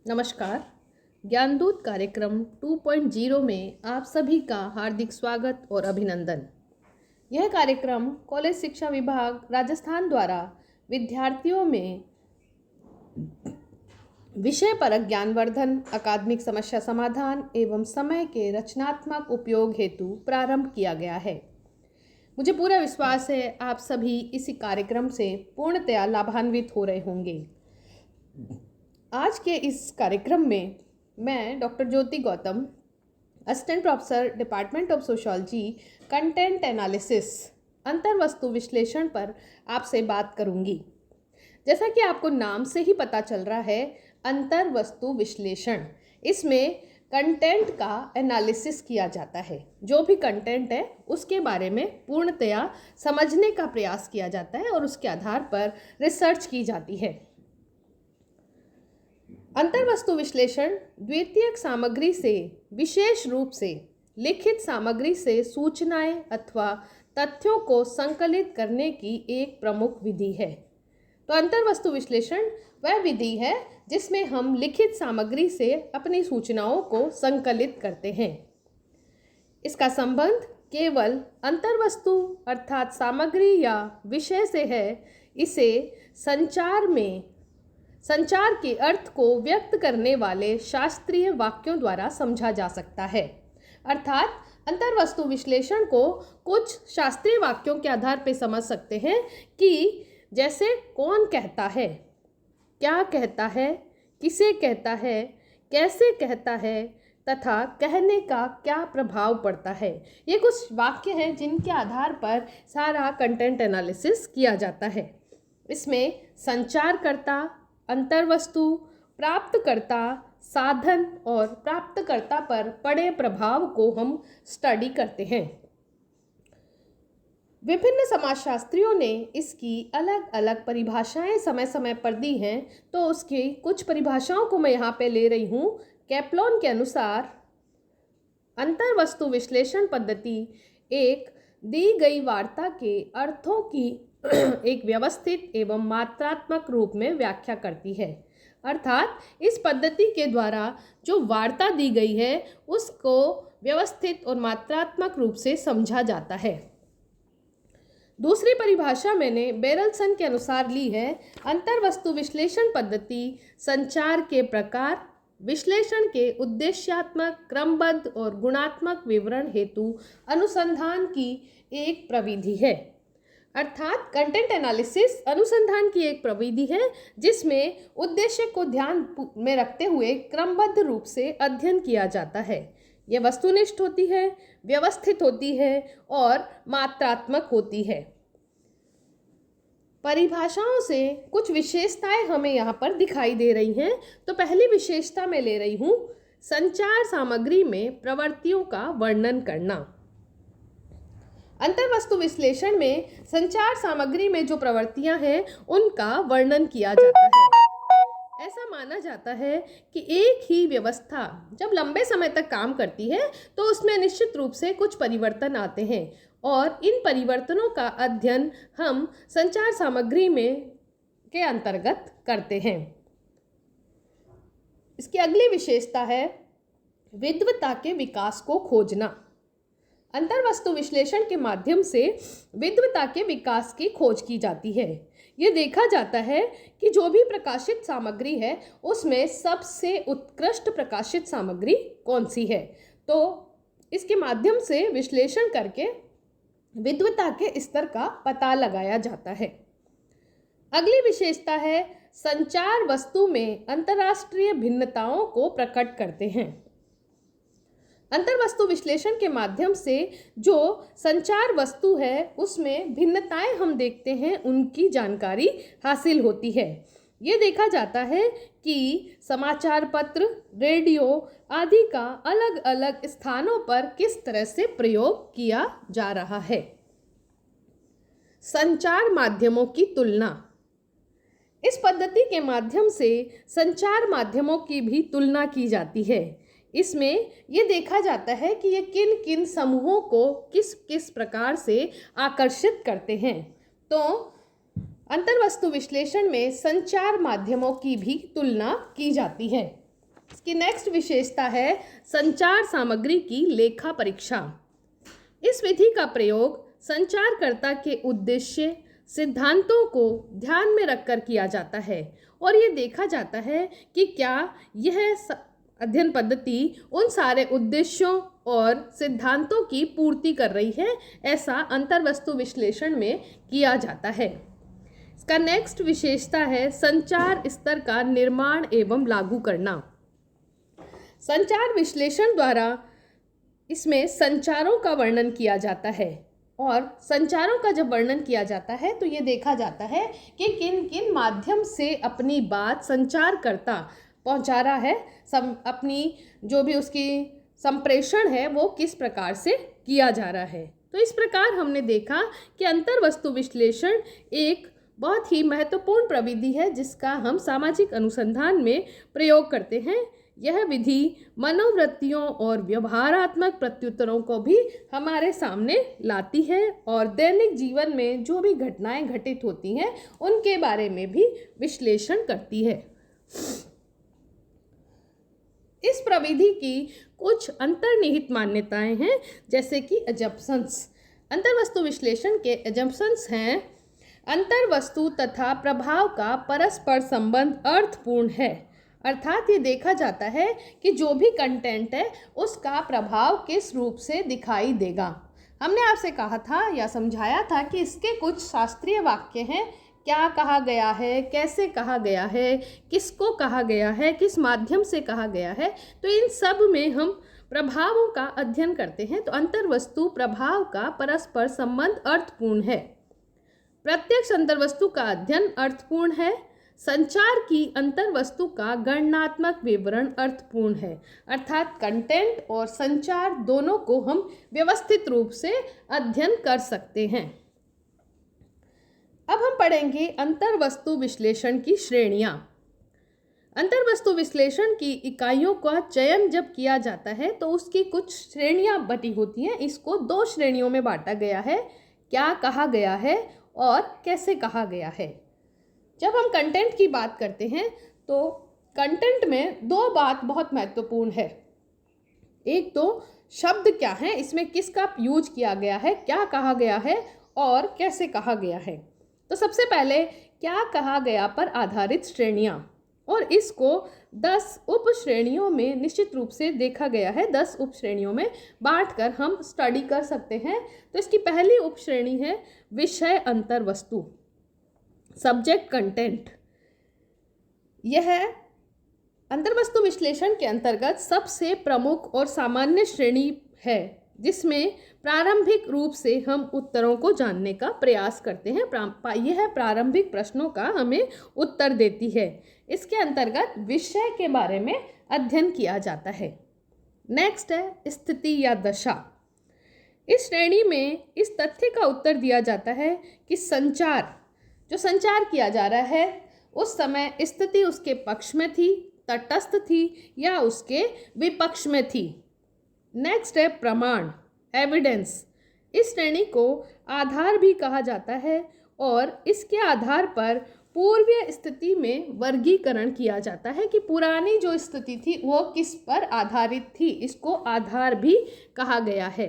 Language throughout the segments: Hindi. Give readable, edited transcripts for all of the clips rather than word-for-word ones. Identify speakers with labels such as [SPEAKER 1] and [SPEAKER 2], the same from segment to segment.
[SPEAKER 1] नमस्कार। ज्ञानदूत कार्यक्रम 2.0 में आप सभी का हार्दिक स्वागत और अभिनंदन। यह कार्यक्रम कॉलेज शिक्षा विभाग राजस्थान द्वारा विद्यार्थियों में विषय परक ज्ञानवर्धन, अकादमिक समस्या समाधान एवं समय के रचनात्मक उपयोग हेतु प्रारंभ किया गया है। मुझे पूरा विश्वास है आप सभी इसी कार्यक्रम से पूर्णतया लाभान्वित हो रहे होंगे। आज के इस कार्यक्रम में मैं doctor Jyoti Gautam, assistant professor, department of sociology, content analysis, अंतर्वस्तु विश्लेषण पर आपसे बात करूंगी। जैसा कि आपको नाम से ही पता चल रहा है, अंतर्वस्तु विश्लेषण, इसमें कंटेंट का एनालिसिस किया जाता है। जो भी कंटेंट है उसके बारे में पूर्णतया समझने का प्रयास किया जाता है और उसके आधार पर रिसर्च की जाती है। अंतर्वस्तु विश्लेषण द्वितीयक सामग्री से, विशेष रूप से लिखित सामग्री से सूचनाएं अथवा तथ्यों को संकलित करने की एक प्रमुख विधि है। तो अंतर्वस्तु विश्लेषण वह विधि है जिसमें हम लिखित सामग्री से अपनी सूचनाओं को संकलित करते हैं। इसका संबंध केवल अंतर्वस्तु अर्थात सामग्री या विषय से है। इसे संचार के अर्थ को व्यक्त करने वाले शास्त्रीय वाक्यों द्वारा समझा जा सकता है। अर्थात अंतर्वस्तु विश्लेषण को कुछ शास्त्रीय वाक्यों के आधार पर समझ सकते हैं कि जैसे कौन कहता है, क्या कहता है, किसे कहता है, कैसे कहता है तथा कहने का क्या प्रभाव पड़ता है। ये कुछ वाक्य हैं जिनके आधार पर सारा कंटेंट एनालिसिस किया जाता है। इसमें संचारकर्ता, अंतर्वस्तु, प्राप्तकर्ता, साधन और प्राप्तकर्ता पर पड़े प्रभाव को हम स्टडी करते हैं। विभिन्न समाजशास्त्रियों ने इसकी अलग अलग परिभाषाएं समय समय पर दी हैं, तो उसकी कुछ परिभाषाओं को मैं यहाँ पे ले रही हूँ। कैप्लॉन के अनुसार अंतर्वस्तु विश्लेषण पद्धति एक दी गई वार्ता के अर्थों की एक व्यवस्थित एवं मात्रात्मक रूप में व्याख्या करती है। अर्थात इस पद्धति के द्वारा जो वार्ता दी गई है उसको व्यवस्थित और मात्रात्मक रूप से समझा जाता है। दूसरी परिभाषा मैंने बेरलसन के अनुसार ली है। अंतर्वस्तु विश्लेषण पद्धति संचार के प्रकार, विश्लेषण के उद्देश्यात्मक, क्रमबद्ध और गुणात्मक विवरण हेतु अनुसंधान की एक प्रविधि है। अर्थात कंटेंट एनालिसिस अनुसंधान की एक प्रविधि है जिसमें उद्देश्य को ध्यान में रखते हुए क्रमबद्ध रूप से अध्ययन किया जाता है। यह वस्तुनिष्ठ होती है, व्यवस्थित होती है और मात्रात्मक होती है। परिभाषाओं से कुछ विशेषताएं हमें यहाँ पर दिखाई दे रही हैं। तो पहली विशेषता मैं ले रही हूँ, संचार सामग्री में प्रवृत्तियों का वर्णन करना। अंतर्वस्तु विश्लेषण में संचार सामग्री में जो प्रवृत्तियां हैं उनका वर्णन किया जाता है। ऐसा माना जाता है कि एक ही व्यवस्था जब लंबे समय तक काम करती है तो उसमें निश्चित रूप से कुछ परिवर्तन आते हैं और इन परिवर्तनों का अध्ययन हम संचार सामग्री में के अंतर्गत करते हैं। इसकी अगली विशेषता है विद्वता के विकास को खोजना। अंतर्वस्तु विश्लेषण के माध्यम से विद्वता के विकास की खोज की जाती है। ये देखा जाता है कि जो भी प्रकाशित सामग्री है उसमें सबसे उत्कृष्ट प्रकाशित सामग्री कौन सी है। तो इसके माध्यम से विश्लेषण करके विद्वता के स्तर का पता लगाया जाता है। अगली विशेषता है संचार वस्तु में अंतर्राष्ट्रीय भिन्नताओं को प्रकट करते हैं। अंतर्वस्तु विश्लेषण के माध्यम से जो संचार वस्तु है उसमें भिन्नताएं हम देखते हैं, उनकी जानकारी हासिल होती है। ये देखा जाता है कि समाचार पत्र, रेडियो आदि का अलग अलग स्थानों पर किस तरह से प्रयोग किया जा रहा है। संचार माध्यमों की तुलना। इस पद्धति के माध्यम से संचार माध्यमों की भी तुलना की जाती है। इसमें ये देखा जाता है कि ये किन किन समूहों को किस किस प्रकार से आकर्षित करते हैं। तो अंतर्वस्तु विश्लेषण में संचार माध्यमों की भी तुलना की जाती है। इसकी नेक्स्ट विशेषता है संचार सामग्री की लेखा परीक्षा। इस विधि का प्रयोग संचारकर्ता के उद्देश्य सिद्धांतों को ध्यान में रखकर किया जाता है और ये देखा जाता है कि क्या यह अध्ययन पद्धति उन सारे उद्देश्यों और सिद्धांतों की पूर्ति कर रही है। ऐसा अंतर्वस्तु विश्लेषण में किया जाता है। इसका नेक्स्ट विशेषता है संचार स्तर का निर्माण एवं लागू करना। संचार विश्लेषण द्वारा इसमें संचारों का वर्णन किया जाता है और संचारों का जब वर्णन किया जाता है तो ये देखा जाता है कि किन किन माध्यम से अपनी बात संचारकर्ता पहुंचा रहा है, अपनी जो भी उसकी संप्रेषण है वो किस प्रकार से किया जा रहा है। तो इस प्रकार हमने देखा कि अंतर्वस्तु विश्लेषण एक बहुत ही महत्वपूर्ण प्रविधि है जिसका हम सामाजिक अनुसंधान में प्रयोग करते हैं। यह विधि मनोवृत्तियों और व्यवहारात्मक प्रत्युत्तरों को भी हमारे सामने लाती है और दैनिक जीवन में जो भी घटनाएं घटित होती हैं उनके बारे में भी विश्लेषण करती है। इस प्रविधि की कुछ अंतर्निहित मान्यताएं हैं, जैसे कि अजम्पशंस। अंतर्वस्तु विश्लेषण के अजम्पशंस हैं अंतर्वस्तु तथा प्रभाव का परस्पर संबंध अर्थपूर्ण है, अर्थात ये देखा जाता है कि जो भी कंटेंट है उसका प्रभाव किस रूप से दिखाई देगा। हमने आपसे कहा था या समझाया था कि इसके कुछ शास्त्रीय वाक्य हैं, क्या कहा गया है, कैसे कहा गया है, किसको कहा गया है, किस माध्यम से कहा गया है। तो इन सब में हम प्रभावों का अध्ययन करते हैं। तो अंतर्वस्तु प्रभाव का परस्पर संबंध अर्थपूर्ण है। प्रत्यक्ष अंतर्वस्तु का अध्ययन अर्थपूर्ण है। संचार की अंतर्वस्तु का गणनात्मक विवरण अर्थपूर्ण है, अर्थात कंटेंट और संचार दोनों को हम व्यवस्थित रूप से अध्ययन कर सकते हैं। अब हम पढ़ेंगे अंतर्वस्तु विश्लेषण की श्रेणियां। अंतर्वस्तु विश्लेषण की इकाइयों का चयन जब किया जाता है तो उसकी कुछ श्रेणियां बटी होती हैं। इसको 2 श्रेणियों में बांटा गया है, क्या कहा गया है और कैसे कहा गया है। जब हम कंटेंट की बात करते हैं तो कंटेंट में 2 बात बहुत महत्वपूर्ण है। एक तो शब्द क्या है, इसमें किसका यूज किया गया है, क्या कहा गया है और कैसे कहा गया है। तो सबसे पहले क्या कहा गया पर आधारित श्रेणियां, और इसको 10 उप श्रेणियों में निश्चित रूप से देखा गया है। 10 उप श्रेणियों में बांटकर हम स्टडी कर सकते हैं। तो इसकी पहली उप श्रेणी है विषय अंतर्वस्तु, सब्जेक्ट कंटेंट। यह अंतर्वस्तु विश्लेषण के अंतर्गत सबसे प्रमुख और सामान्य श्रेणी है जिसमें प्रारंभिक रूप से हम उत्तरों को जानने का प्रयास करते हैं। यह प्रारंभिक प्रश्नों का हमें उत्तर देती है। इसके अंतर्गत विषय के बारे में अध्ययन किया जाता है। नेक्स्ट है स्थिति या दशा। इस श्रेणी में इस तथ्य का उत्तर दिया जाता है कि जो संचार किया जा रहा है उस समय स्थिति उसके पक्ष में थी, तटस्थ थी या उसके विपक्ष में थी। नेक्स्ट है प्रमाण, एविडेंस। इस श्रेणी को आधार भी कहा जाता है और इसके आधार पर पूर्वीय स्थिति में वर्गीकरण किया जाता है कि पुरानी जो स्थिति थी वो किस पर आधारित थी, इसको आधार भी कहा गया है।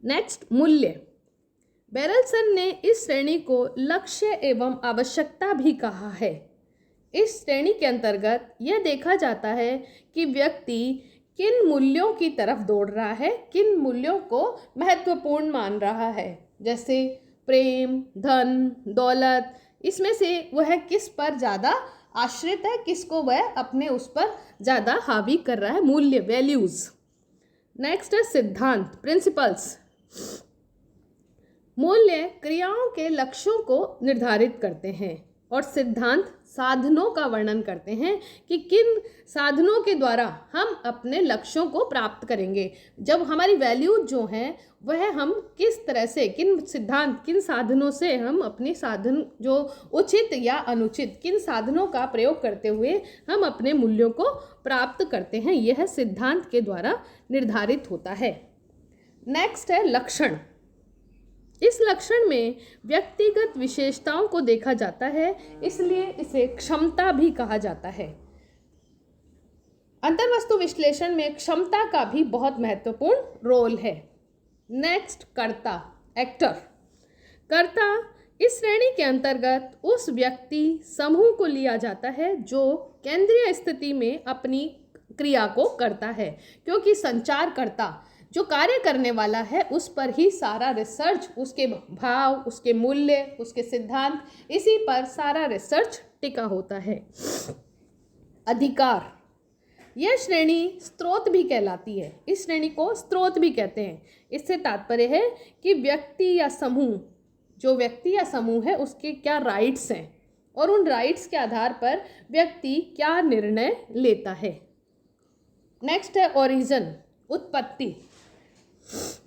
[SPEAKER 1] नेक्स्ट मूल्य। बेरलसन ने इस श्रेणी को लक्ष्य एवं आवश्यकता भी कहा है। इस श्रेणी के अंतर्गत यह देखा जाता है कि व्यक्ति किन मूल्यों की तरफ दौड़ रहा है, किन मूल्यों को महत्वपूर्ण मान रहा है, जैसे प्रेम, धन, दौलत। इसमें से वह किस पर ज़्यादा आश्रित है, किसको वह अपने उस पर ज़्यादा हावी कर रहा है, मूल्य, वैल्यूज़। नेक्स्ट है सिद्धांत, प्रिंसिपल्स। मूल्य क्रियाओं के लक्ष्यों को निर्धारित करते हैं और सिद्धांत साधनों का वर्णन करते हैं कि किन साधनों के द्वारा हम अपने लक्ष्यों को प्राप्त करेंगे। जब हमारी वैल्यू जो हैं वह हम किस तरह से, किन साधनों से हम अपने साधन जो उचित या अनुचित, किन साधनों का प्रयोग करते हुए हम अपने मूल्यों को प्राप्त करते हैं, यह सिद्धांत के द्वारा निर्धारित होता है। नेक्स्ट है लक्षण। इस लक्षण में व्यक्तिगत विशेषताओं को देखा जाता है, इसलिए इसे क्षमता भी कहा जाता है। अंतर्वस्तु विश्लेषण में क्षमता का भी बहुत महत्वपूर्ण रोल है। नेक्स्ट, कर्ता, एक्टर। कर्ता इस श्रेणी के अंतर्गत उस व्यक्ति समूह को लिया जाता है जो केंद्रीय स्थिति में अपनी क्रिया को करता है, क्योंकि संचारकर्ता जो कार्य करने वाला है उस पर ही सारा रिसर्च, उसके भाव, उसके मूल्य, उसके सिद्धांत, इसी पर सारा रिसर्च टिका होता है। अधिकार, यह श्रेणी स्रोत भी कहलाती है। इस श्रेणी को स्रोत भी कहते हैं। इससे तात्पर्य है कि व्यक्ति या समूह, जो व्यक्ति या समूह है उसके क्या राइट्स हैं और उन राइट्स के आधार पर व्यक्ति क्या निर्णय लेता है। नेक्स्ट है ओरिजिन, उत्पत्ति।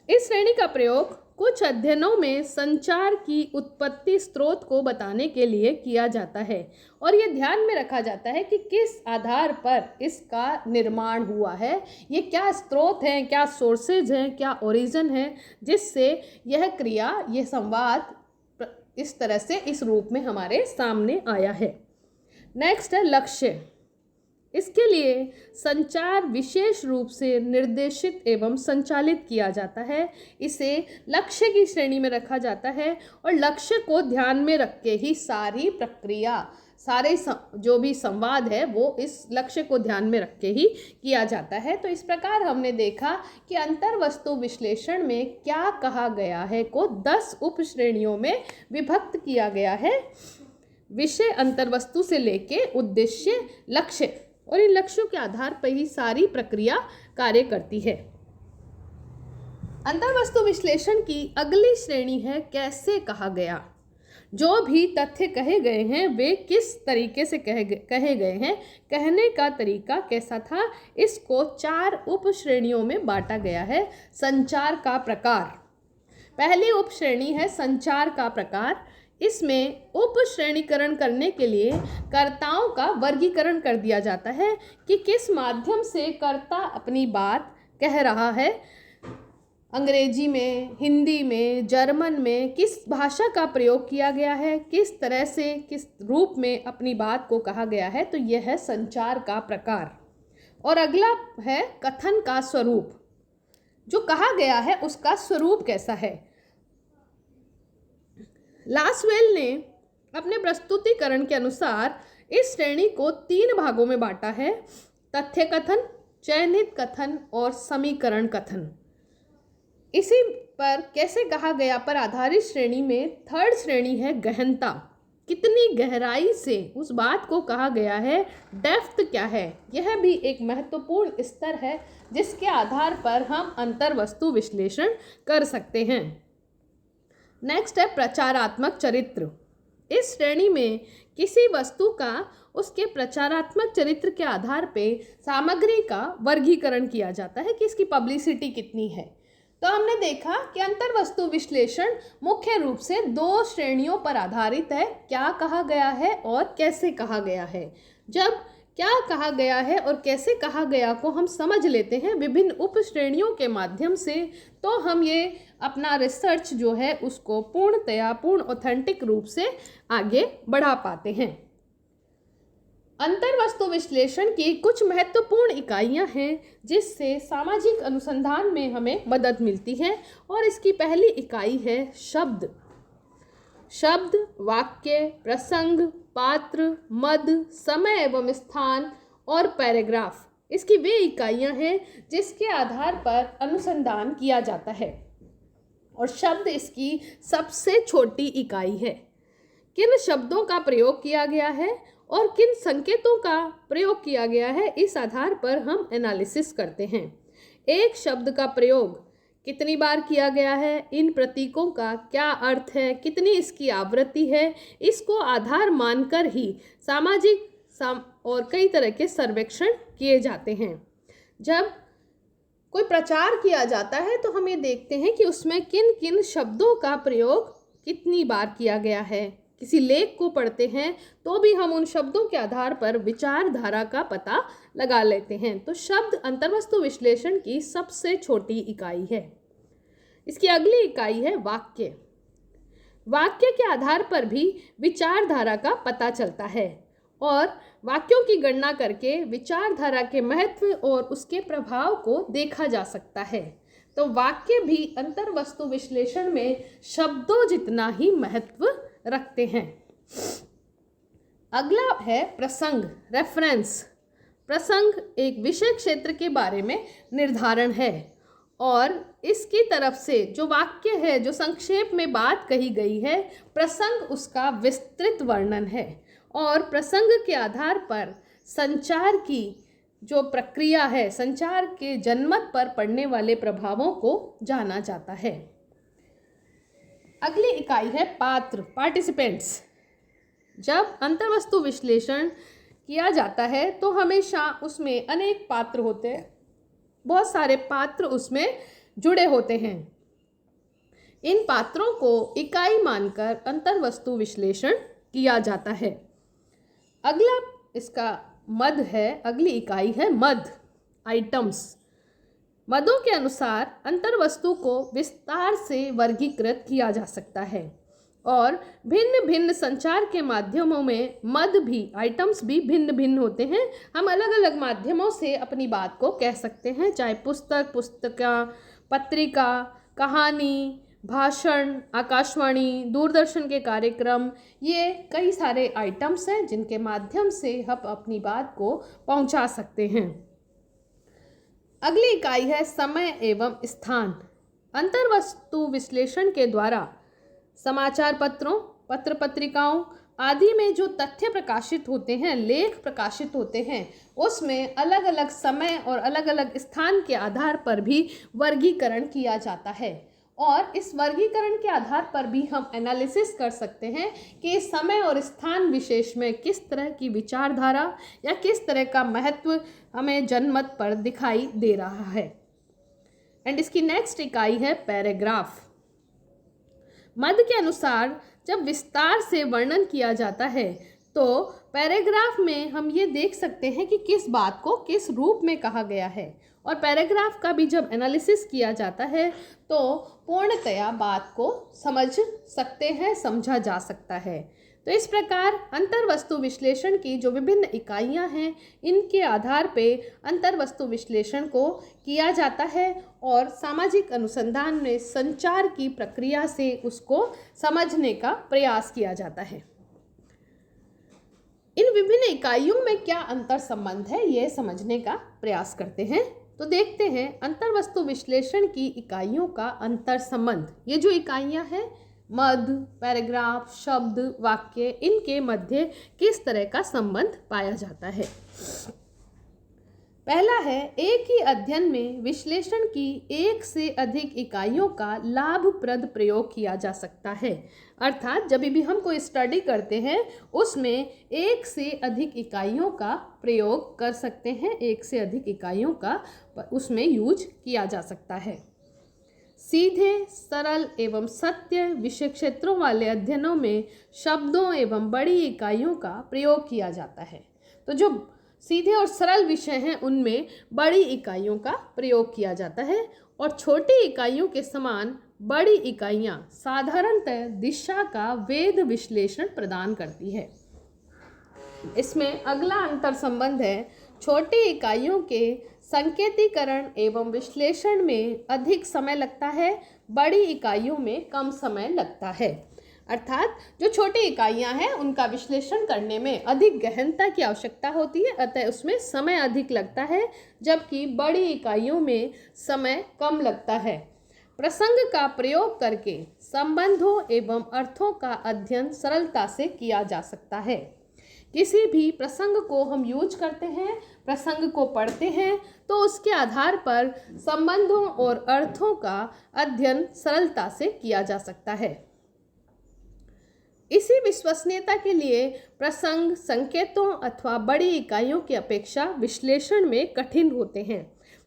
[SPEAKER 1] इस श्रेणी का प्रयोग कुछ अध्ययनों में संचार की उत्पत्ति स्रोत को बताने के लिए किया जाता है और ये ध्यान में रखा जाता है कि किस आधार पर इसका निर्माण हुआ है, ये क्या स्रोत हैं, क्या सोर्सेज हैं, क्या ओरिजिन है, जिससे यह क्रिया, यह संवाद इस तरह से इस रूप में हमारे सामने आया है। नेक्स्ट है लक्ष्य। इसके लिए संचार विशेष रूप से निर्देशित एवं संचालित किया जाता है। इसे लक्ष्य की श्रेणी में रखा जाता है और लक्ष्य को ध्यान में रख के ही सारी प्रक्रिया, सारे जो भी संवाद है वो इस लक्ष्य को ध्यान में रख के ही किया जाता है। तो इस प्रकार हमने देखा कि अंतर्वस्तु विश्लेषण में क्या कहा गया है को 10 उप श्रेणियों में विभक्त किया गया है। विषय अंतर्वस्तु से लेके उद्देश्य, लक्ष्य, और इन लक्ष्यों के आधार पर ही सारी प्रक्रिया कार्य करती है। अंतर्वस्तु विश्लेषण की अगली श्रेणी है कैसे कहा गया। जो भी तथ्य कहे गए हैं वे किस तरीके से कहे गए हैं, कहने का तरीका कैसा था, इसको 4 उप श्रेणियों में बांटा गया है। संचार का प्रकार, पहली उप श्रेणी है संचार का प्रकार। इसमें उप श्रेणीकरण करने के लिए कर्ताओं का वर्गीकरण कर दिया जाता है कि किस माध्यम से कर्ता अपनी बात कह रहा है। अंग्रेजी में, हिंदी में, जर्मन में किस भाषा का प्रयोग किया गया है, किस तरह से, किस रूप में अपनी बात को कहा गया है, तो यह है संचार का प्रकार। और अगला है कथन का स्वरूप, जो कहा गया है उसका स्वरूप कैसा है। लासवेल ने अपने प्रस्तुतिकरण के अनुसार इस श्रेणी को 3 भागों में बांटा है: तथ्य कथन, चयनित कथन और समीकरण कथन। इसी पर कैसे कहा गया पर आधारित श्रेणी में 3rd श्रेणी है गहनता, कितनी गहराई से उस बात को कहा गया है, डेप्थ क्या है। यह भी एक महत्वपूर्ण स्तर है जिसके आधार पर हम अंतर्वस्तु विश्लेषण कर सकते हैं। नेक्स्ट है प्रचारात्मक चरित्र। इस श्रेणी में किसी वस्तु का उसके प्रचारात्मक चरित्र के आधार पे सामग्री का वर्गीकरण किया जाता है कि इसकी पब्लिसिटी कितनी है। तो हमने देखा कि अंतर्वस्तु विश्लेषण मुख्य रूप से 2 श्रेणियों पर आधारित है, क्या कहा गया है और कैसे कहा गया है। जब क्या कहा गया है और कैसे कहा गया को हम समझ लेते हैं विभिन्न उप श्रेणियों के माध्यम से, तो हम ये अपना रिसर्च जो है उसको पूर्ण ऑथेंटिक रूप से आगे बढ़ा पाते हैं। अंतर्वस्तु विश्लेषण की कुछ महत्वपूर्ण इकाइयां हैं जिससे सामाजिक अनुसंधान में हमें मदद मिलती है, और इसकी पहली इकाई है शब्द। शब्द, वाक्य, प्रसंग, पात्र, मद, समय एवं स्थान और पैराग्राफ, इसकी वे इकाइयां हैं जिसके आधार पर अनुसंधान किया जाता है, और शब्द इसकी सबसे छोटी इकाई है। किन शब्दों का प्रयोग किया गया है और किन संकेतों का प्रयोग किया गया है, इस आधार पर हम एनालिसिस करते हैं। एक शब्द का प्रयोग कितनी बार किया गया है, इन प्रतीकों का क्या अर्थ है, कितनी इसकी आवृत्ति है, इसको आधार मानकर ही सामाजिक और कई तरह के सर्वेक्षण किए जाते हैं। जब कोई प्रचार किया जाता है तो हम ये देखते हैं कि उसमें किन किन शब्दों का प्रयोग कितनी बार किया गया है। किसी लेख को पढ़ते हैं तो भी हम उन शब्दों के आधार पर विचारधारा का पता लगा लेते हैं। तो शब्द अंतर्वस्तु विश्लेषण की सबसे छोटी इकाई है। इसकी अगली इकाई है वाक्य। वाक्य के आधार पर भी विचारधारा का पता चलता है, और वाक्यों की गणना करके विचारधारा के महत्व और उसके प्रभाव को देखा जा सकता है। तो वाक्य भी अंतर्वस्तु विश्लेषण में शब्दों जितना ही महत्व रखते हैं। अगला है प्रसंग, रेफरेंस। प्रसंग एक विषय क्षेत्र के बारे में निर्धारण है और इसकी तरफ से जो वाक्य है, जो संक्षेप में बात कही गई है, प्रसंग उसका विस्तृत वर्णन है और प्रसंग के आधार पर संचार की जो प्रक्रिया है, संचार के जनमत पर पड़ने वाले प्रभावों को जाना जाता है। अगली इकाई है पात्र, पार्टिसिपेंट्स। जब अंतर्वस्तु विश्लेषण किया जाता है तो हमेशा उसमें अनेक पात्र होते हैं, बहुत सारे पात्र उसमें जुड़े होते हैं। इन पात्रों को इकाई मानकर अंतर्वस्तु विश्लेषण किया जाता है। अगला इसका मद है, अगली इकाई है मद, आइटम्स। मदों के अनुसार अंतर्वस्तु को विस्तार से वर्गीकृत किया जा सकता है और भिन्न भिन्न संचार के माध्यमों में मद भी, आइटम्स भी भिन्न भिन्न होते हैं। हम अलग अलग माध्यमों से अपनी बात को कह सकते हैं, चाहे पुस्तक, पुस्तिका, पत्रिका, कहानी, भाषण, आकाशवाणी, दूरदर्शन के कार्यक्रम, ये कई सारे आइटम्स हैं जिनके माध्यम से हम अपनी बात को पहुंचा सकते हैं। अगली इकाई है समय एवं स्थान। अंतर्वस्तु विश्लेषण के द्वारा समाचार पत्रों, पत्र पत्रिकाओं आदि में जो तथ्य प्रकाशित होते हैं, लेख प्रकाशित होते हैं, उसमें अलग अलग समय और अलग अलग स्थान के आधार पर भी वर्गीकरण किया जाता है और इस वर्गीकरण के आधार पर भी हम एनालिसिस कर सकते हैं कि समय और स्थान विशेष में किस तरह की विचारधारा या किस तरह का महत्व हमें जनमत पर दिखाई दे रहा है। एंड इसकी नेक्स्ट इकाई है पैराग्राफ। मद के अनुसार जब विस्तार से वर्णन किया जाता है तो पैराग्राफ में हम ये देख सकते हैं कि किस बात को किस रूप में कहा गया है और पैराग्राफ का भी जब एनालिसिस किया जाता है तो पूर्णतया बात को समझ सकते हैं, समझा जा सकता है। तो इस प्रकार अंतर्वस्तु विश्लेषण की जो विभिन्न इकाइयां हैं, इनके आधार पे अंतर्वस्तु विश्लेषण को किया जाता है और सामाजिक अनुसंधान में संचार की प्रक्रिया से उसको समझने का प्रयास किया जाता है। इन विभिन्न इकाइयों में क्या अंतर संबंध है, ये समझने का प्रयास करते हैं। तो देखते हैं अंतर्वस्तु विश्लेषण की इकाइयों का अंतर संबंध। ये जो इकाइयां हैं, मद, पैराग्राफ, शब्द, वाक्य, इनके मध्य किस तरह का संबंध पाया जाता है। पहला है, एक ही अध्ययन में विश्लेषण की एक से अधिक इकाइयों का लाभप्रद प्रयोग किया जा सकता है। अर्थात जब भी हम कोई स्टडी करते हैं उसमें एक से अधिक इकाइयों का प्रयोग कर सकते हैं, एक से अधिक इकाइयों का उसमें यूज किया जा सकता है। सीधे, सरल एवं सत्य विषय क्षेत्रों वाले अध्ययनों में शब्दों एवं बड़ी इकाइयों का प्रयोग किया जाता है। तो जो सीधे और सरल विषय हैं उनमें बड़ी इकाइयों का प्रयोग किया जाता है और छोटी इकाइयों के समान बड़ी इकाइयां साधारणतः दिशा का वेध विश्लेषण प्रदान करती है। इसमें अगला अंतर संबंध है, छोटी इकाइयों के संकेतीकरण एवं विश्लेषण में अधिक समय लगता है, बड़ी इकाइयों में कम समय लगता है। अर्थात जो छोटी इकाइयां हैं उनका विश्लेषण करने में अधिक गहनता की आवश्यकता होती है, अतः उसमें समय अधिक लगता है, जबकि बड़ी इकाइयों में समय कम लगता है। प्रसंग का प्रयोग करके संबंधों एवं अर्थों का अध्ययन सरलता से किया जा सकता है। किसी भी प्रसंग को हम यूज करते हैं, प्रसंग को पढ़ते हैं, तो उसके आधार पर संबंधों और अर्थों का अध्ययन सरलता से किया जा सकता है। इसी विश्वसनीयता के लिए प्रसंग संकेतों अथवा बड़ी इकाइयों की अपेक्षा विश्लेषण में कठिन होते हैं।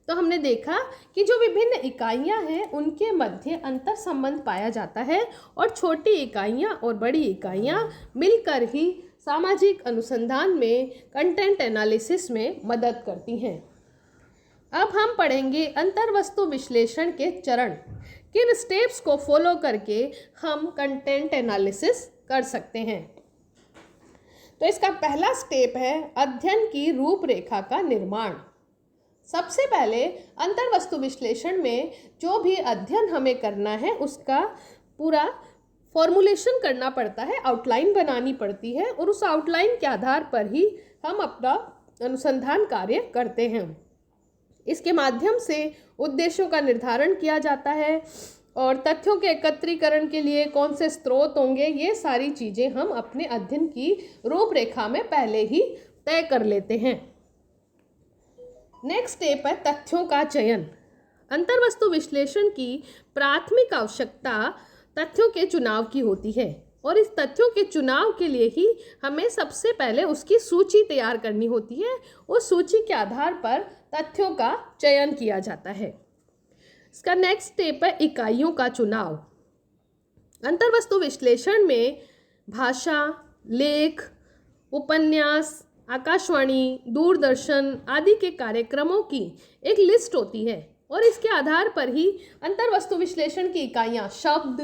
[SPEAKER 1] तो हमने देखा कि जो विभिन्न इकाइयां हैं उनके मध्य अंतर संबंध पाया जाता है और छोटी इकाइयां और बड़ी इकाइयां मिलकर ही सामाजिक अनुसंधान में कंटेंट एनालिसिस में मदद करती हैं। अब हम पढ़ेंगे अंतर्वस्तु विश्लेषण के चरण, किन स्टेप्स को फॉलो करके हम कंटेंट एनालिसिस कर सकते हैं। तो इसका पहला स्टेप है अध्ययन की रूपरेखा का निर्माण। सबसे पहले अंतर्वस्तु विश्लेषण में जो भी अध्ययन हमें करना है उसका पूरा फॉर्मुलेशन करना पड़ता है, आउटलाइन बनानी पड़ती है और उस आउटलाइन के आधार पर ही हम अपना अनुसंधान कार्य करते हैं। इसके माध्यम से उद्देश्यों का निर्धारण किया जाता है और तथ्यों के एकत्रीकरण के लिए कौन से स्रोत होंगे, ये सारी चीज़ें हम अपने अध्ययन की रूपरेखा में पहले ही तय कर लेते हैं। नेक्स्ट स्टेप है तथ्यों का चयन। अंतर्वस्तु विश्लेषण की प्राथमिक आवश्यकता तथ्यों के चुनाव की होती है और इस तथ्यों के चुनाव के लिए ही हमें सबसे पहले उसकी सूची तैयार करनी होती है। उस सूची के आधार पर तथ्यों का चयन किया जाता है। इसका नेक्स्ट स्टेप है इकाइयों का चुनाव। अंतर्वस्तु विश्लेषण में भाषा, लेख, उपन्यास, आकाशवाणी, दूरदर्शन आदि के कार्यक्रमों की एक लिस्ट होती है और इसके आधार पर ही अंतर्वस्तु विश्लेषण की इकाइयाँ शब्द,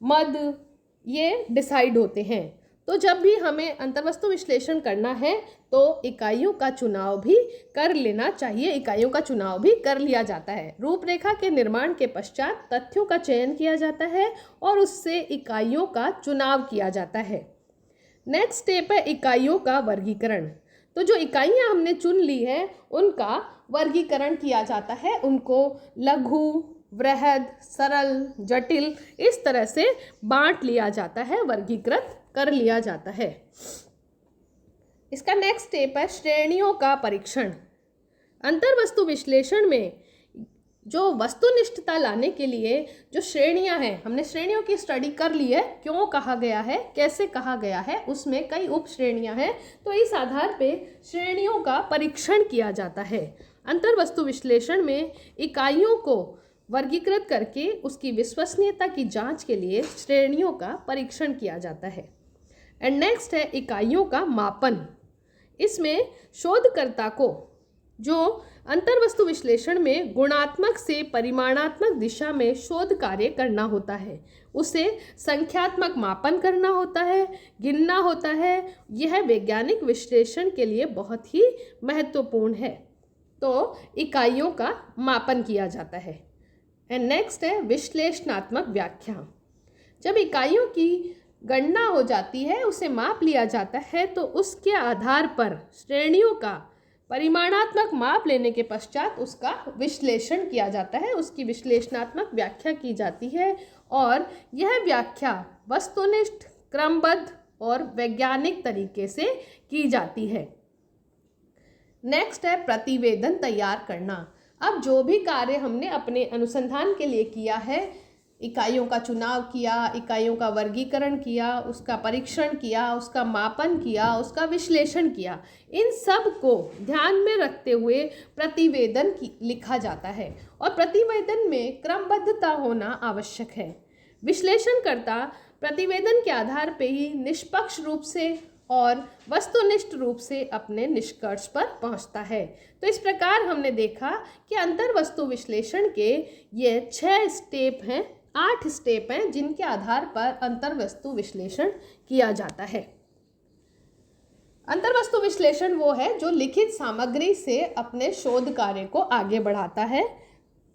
[SPEAKER 1] मद ये डिसाइड होते हैं। तो जब भी हमें अंतर्वस्तु विश्लेषण करना है तो इकाइयों का चुनाव भी कर लेना चाहिए, इकाइयों का चुनाव भी कर लिया जाता है। रूपरेखा के निर्माण के पश्चात तथ्यों का चयन किया जाता है और उससे इकाइयों का चुनाव किया जाता है। नेक्स्ट स्टेप है इकाइयों का वर्गीकरण। तो जो इकाइयाँ हमने चुन ली है उनका वर्गीकरण किया जाता है, उनको लघु, वृहद, सरल, जटिल इस तरह से बांट लिया जाता है, वर्गीकृत कर लिया जाता है। इसका नेक्स्ट स्टेप है श्रेणियों का परीक्षण। अंतर्वस्तु विश्लेषण में जो वस्तुनिष्ठता लाने के लिए जो श्रेणियां हैं, हमने श्रेणियों की स्टडी कर ली है, क्यों कहा गया है, कैसे कहा गया है, उसमें कई उप श्रेणियां हैं। तो इस आधार पे श्रेणियों का परीक्षण किया जाता है। अंतर्वस्तु विश्लेषण में इकाइयों को वर्गीकृत करके उसकी विश्वसनीयता की जांच के लिए श्रेणियों का परीक्षण किया जाता है। एंड नेक्स्ट है इकाइयों का मापन। इसमें शोधकर्ता को जो अंतर्वस्तु विश्लेषण में गुणात्मक से परिमाणात्मक दिशा में शोध कार्य करना होता है, उसे संख्यात्मक मापन करना होता है, गिनना होता है। यह वैज्ञानिक विश्लेषण के लिए बहुत ही महत्वपूर्ण है। तो इकाइयों का मापन किया जाता है। एंड नेक्स्ट है विश्लेषणात्मक व्याख्या। जब इकाइयों की गणना हो जाती है, उसे माप लिया जाता है, तो उसके आधार पर श्रेणियों का परिमाणात्मक माप लेने के पश्चात उसका विश्लेषण किया जाता है, उसकी विश्लेषणात्मक व्याख्या की जाती है और यह व्याख्या वस्तुनिष्ठ, क्रमबद्ध और वैज्ञानिक तरीके से की जाती है। नेक्स्ट है प्रतिवेदन तैयार करना। अब जो भी कार्य हमने अपने अनुसंधान के लिए किया है, इकाइयों का चुनाव किया, इकाइयों का वर्गीकरण किया, उसका परीक्षण किया, उसका मापन किया, उसका विश्लेषण किया, इन सब को ध्यान में रखते हुए प्रतिवेदन लिखा जाता है और प्रतिवेदन में क्रमबद्धता होना आवश्यक है। विश्लेषणकर्ता प्रतिवेदन के आधार पर ही निष्पक्ष रूप से और वस्तुनिष्ठ रूप से अपने निष्कर्ष पर पहुंचता है। तो इस प्रकार हमने देखा कि अंतर्वस्तु विश्लेषण के ये 6 स्टेप हैं, 8 स्टेप हैं जिनके आधार पर अंतर्वस्तु विश्लेषण किया जाता है। अंतर्वस्तु विश्लेषण वो है जो लिखित सामग्री से अपने शोध कार्य को आगे बढ़ाता है।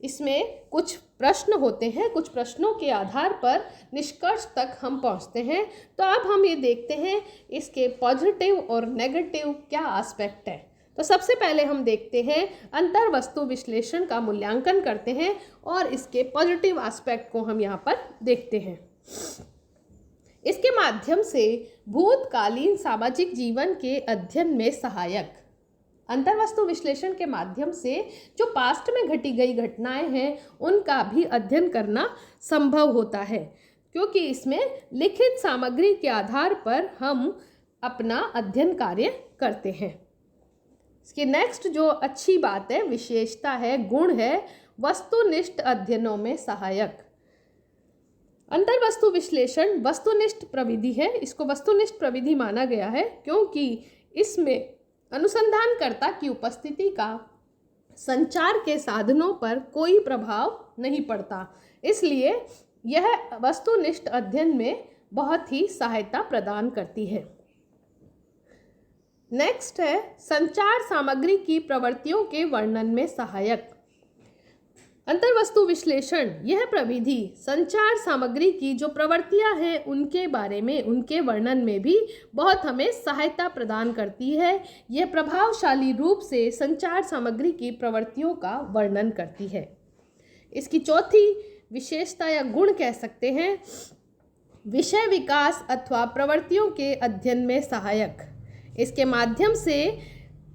[SPEAKER 1] इसमें कुछ प्रश्न होते हैं, कुछ प्रश्नों के आधार पर निष्कर्ष तक हम पहुंचते हैं। तो अब हम ये देखते हैं इसके पॉजिटिव और नेगेटिव क्या एस्पेक्ट है। तो सबसे पहले हम देखते हैं अंतर्वस्तु विश्लेषण का मूल्यांकन करते हैं और इसके पॉजिटिव एस्पेक्ट को हम यहाँ पर देखते हैं। इसके माध्यम से भूतकालीन सामाजिक जीवन के अध्ययन में सहायक। अंतर्वस्तु विश्लेषण के माध्यम से जो पास्ट में घटी गई घटनाएं हैं उनका भी अध्ययन करना संभव होता है, क्योंकि इसमें लिखित सामग्री के आधार पर हम अपना अध्ययन कार्य करते हैं। इसकी नेक्स्ट जो अच्छी बात है, विशेषता है, गुण है, वस्तुनिष्ठ अध्ययनों में सहायक। अंतर्वस्तु विश्लेषण वस्तुनिष्ठ प्रविधि है। इसको वस्तुनिष्ठ प्रविधि माना गया है क्योंकि इसमें अनुसंधानकर्ता की उपस्थिति का संचार के साधनों पर कोई प्रभाव नहीं पड़ता, इसलिए यह वस्तुनिष्ठ अध्ययन में बहुत ही सहायता प्रदान करती है। नेक्स्ट है संचार सामग्री की प्रवृत्तियों के वर्णन में सहायक। अंतर्वस्तु विश्लेषण यह प्रविधि संचार सामग्री की जो प्रवृत्तियां हैं उनके बारे में, उनके वर्णन में भी बहुत हमें सहायता प्रदान करती है। यह प्रभावशाली रूप से संचार सामग्री की प्रवृत्तियों का वर्णन करती है। इसकी चौथी विशेषता या गुण कह सकते हैं विषय विकास अथवा प्रवृत्तियों के अध्ययन में सहायक। इसके माध्यम से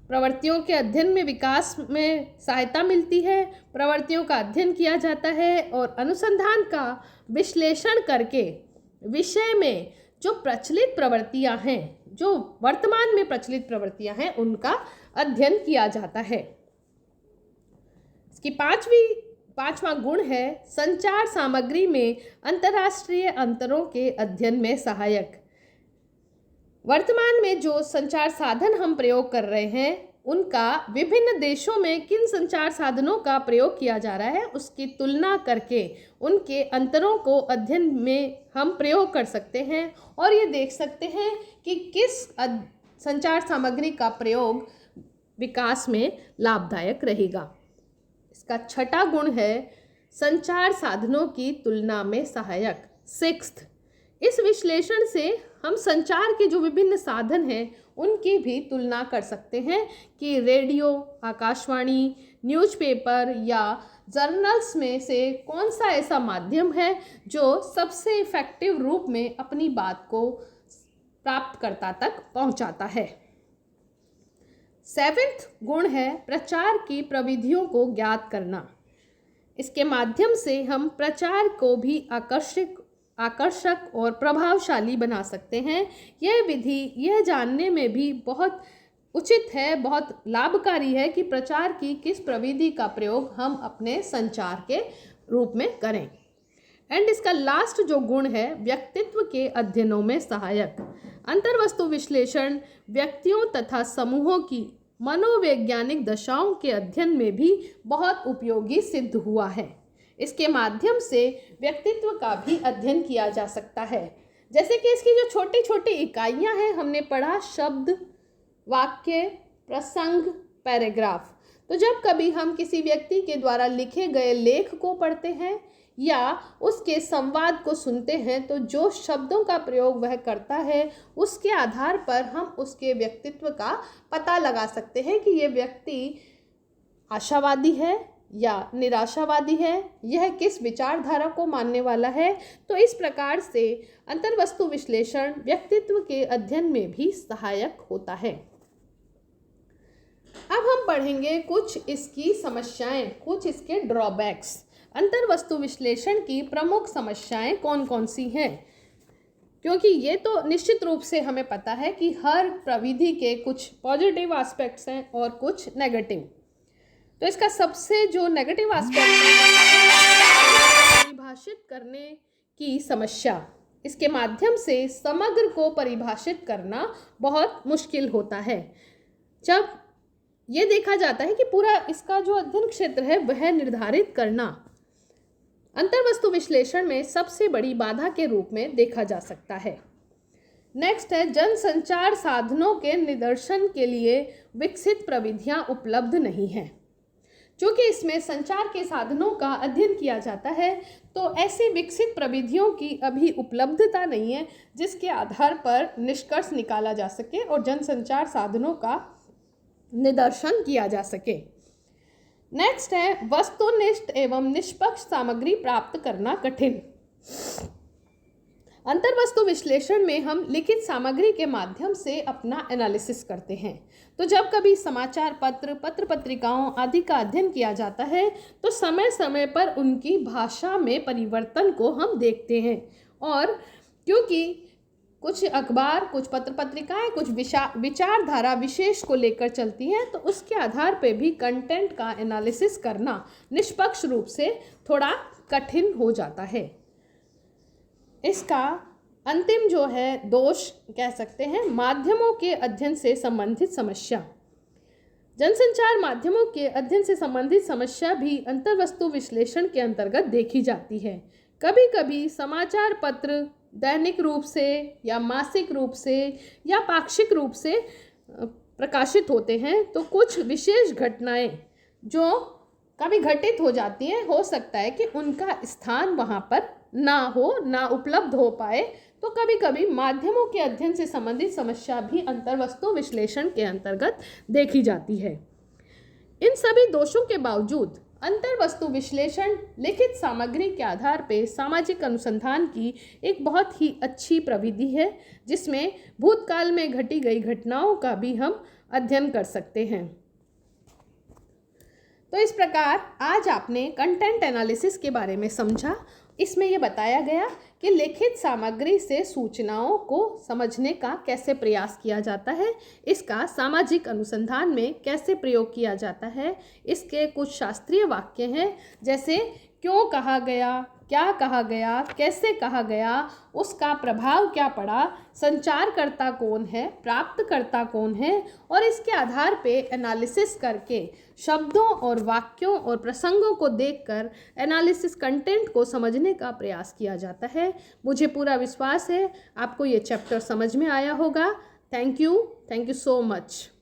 [SPEAKER 1] प्रवृत्तियों के अध्ययन में विकास में सहायता मिलती है, प्रवृत्तियों का अध्ययन किया जाता है और अनुसंधान का विश्लेषण करके विषय में जो प्रचलित प्रवृत्तियां हैं, जो वर्तमान में प्रचलित प्रवृत्तियां हैं, उनका अध्ययन किया जाता है। इसकी पांचवा गुण है संचार सामग्री में अंतर्राष्ट्रीय अंतरों के अध्ययन में सहायक। वर्तमान में जो संचार साधन हम प्रयोग कर रहे हैं उनका विभिन्न देशों में किन संचार साधनों का प्रयोग किया जा रहा है उसकी तुलना करके उनके अंतरों को अध्ययन में हम प्रयोग कर सकते हैं और ये देख सकते हैं कि किस संचार सामग्री का प्रयोग विकास में लाभदायक रहेगा। इसका छठा गुण है संचार साधनों की तुलना में सहायक। सिक्स्थ, इस विश्लेषण से हम संचार के जो विभिन्न साधन हैं उनकी भी तुलना कर सकते हैं कि रेडियो, आकाशवाणी, न्यूज़पेपर या जर्नल्स में से कौन सा ऐसा माध्यम है जो सबसे इफ़ेक्टिव रूप में अपनी बात को प्राप्तकर्ता तक पहुंचाता है। सेवेंथ गुण है प्रचार की प्रविधियों को ज्ञात करना। इसके माध्यम से हम प्रचार को भी आकर्षक और प्रभावशाली बना सकते हैं। यह विधि यह जानने में भी बहुत उचित है, बहुत लाभकारी है कि प्रचार की किस प्रविधि का प्रयोग हम अपने संचार के रूप में करें। एंड इसका लास्ट जो गुण है व्यक्तित्व के अध्ययनों में सहायक। अंतर्वस्तु विश्लेषण व्यक्तियों तथा समूहों की मनोवैज्ञानिक दशाओं के अध्ययन में भी बहुत उपयोगी सिद्ध हुआ है। इसके माध्यम से व्यक्तित्व का भी अध्ययन किया जा सकता है। जैसे कि इसकी जो छोटी छोटी इकाइयां हैं हमने पढ़ा, शब्द, वाक्य, प्रसंग, पैराग्राफ। तो जब कभी हम किसी व्यक्ति के द्वारा लिखे गए लेख को पढ़ते हैं या उसके संवाद को सुनते हैं तो जो शब्दों का प्रयोग वह करता है उसके आधार पर हम उसके व्यक्तित्व का पता लगा सकते हैं कि ये व्यक्ति आशावादी है या निराशावादी है, यह किस विचारधारा को मानने वाला है। तो इस प्रकार से अंतर्वस्तु विश्लेषण व्यक्तित्व के अध्ययन में भी सहायक होता है। अब हम पढ़ेंगे कुछ इसकी समस्याएं, कुछ इसके ड्रॉबैक्स। अंतर्वस्तु विश्लेषण की प्रमुख समस्याएं कौन कौन सी हैं, क्योंकि ये तो निश्चित रूप से हमें पता है कि हर प्रविधि के कुछ पॉजिटिव एस्पेक्ट्स हैं और कुछ नेगेटिव। तो इसका सबसे जो नेगेटिव एस्पेक्ट है परिभाषित करने की समस्या। इसके माध्यम से समग्र को परिभाषित करना बहुत मुश्किल होता है। जब ये देखा जाता है कि पूरा इसका जो अध्ययन क्षेत्र है वह निर्धारित करना अंतर्वस्तु विश्लेषण में सबसे बड़ी बाधा के रूप में देखा जा सकता है। नेक्स्ट है जनसंचार साधनों के निदर्शन के लिए विकसित प्रविधियां उपलब्ध नहीं हैं। चूँकि इसमें संचार के साधनों का अध्ययन किया जाता है तो ऐसी विकसित प्रविधियों की अभी उपलब्धता नहीं है जिसके आधार पर निष्कर्ष निकाला जा सके और जनसंचार साधनों का निदर्शन किया जा सके। नेक्स्ट है वस्तुनिष्ठ एवं निष्पक्ष सामग्री प्राप्त करना कठिन। अंतर्वस्तु विश्लेषण में हम लिखित सामग्री के माध्यम से अपना एनालिसिस करते हैं। तो जब कभी समाचार पत्र, पत्र पत्रिकाओं आदि का अध्ययन किया जाता है तो समय समय पर उनकी भाषा में परिवर्तन को हम देखते हैं। और क्योंकि कुछ अखबार, कुछ पत्र पत्रिकाएं कुछ विचारधारा विशेष को लेकर चलती हैं तो उसके आधार पर भी कंटेंट का एनालिसिस करना निष्पक्ष रूप से थोड़ा कठिन हो जाता है। इसका अंतिम जो है दोष कह सकते हैं माध्यमों के अध्ययन से संबंधित समस्या। जनसंचार माध्यमों के अध्ययन से संबंधित समस्या भी अंतर्वस्तु विश्लेषण के अंतर्गत देखी जाती है। कभी कभी समाचार पत्र दैनिक रूप से या मासिक रूप से या पाक्षिक रूप से प्रकाशित होते हैं तो कुछ विशेष घटनाएं जो कभी घटित हो जाती हैं, हो सकता है कि उनका स्थान वहाँ पर ना हो, ना उपलब्ध हो पाए, तो कभी कभी माध्यमों के अध्ययन से संबंधित समस्या भी अंतर्वस्तु विश्लेषण के अंतर्गत देखी जाती है। इन सभी दोषों के बावजूद अंतर्वस्तु विश्लेषण लिखित सामग्री के आधार पर सामाजिक अनुसंधान की एक बहुत ही अच्छी प्रविधि है, जिसमें भूतकाल में घटी गई घटनाओं का भी हम अध्ययन कर सकते हैं। तो इस प्रकार आज आपने कंटेंट एनालिसिस के बारे में समझा। इसमें यह बताया गया कि लिखित सामग्री से सूचनाओं को समझने का कैसे प्रयास किया जाता है, इसका सामाजिक अनुसंधान में कैसे प्रयोग किया जाता है। इसके कुछ शास्त्रीय वाक्य हैं, जैसे क्यों कहा गया, क्या कहा गया, कैसे कहा गया, उसका प्रभाव क्या पड़ा, संचारकर्ता कौन है, प्राप्तकर्ता कौन है, और इसके आधार पे एनालिसिस करके शब्दों और वाक्यों और प्रसंगों को देखकर एनालिसिस कंटेंट को समझने का प्रयास किया जाता है। मुझे पूरा विश्वास है आपको ये चैप्टर समझ में आया होगा। Thank you so much.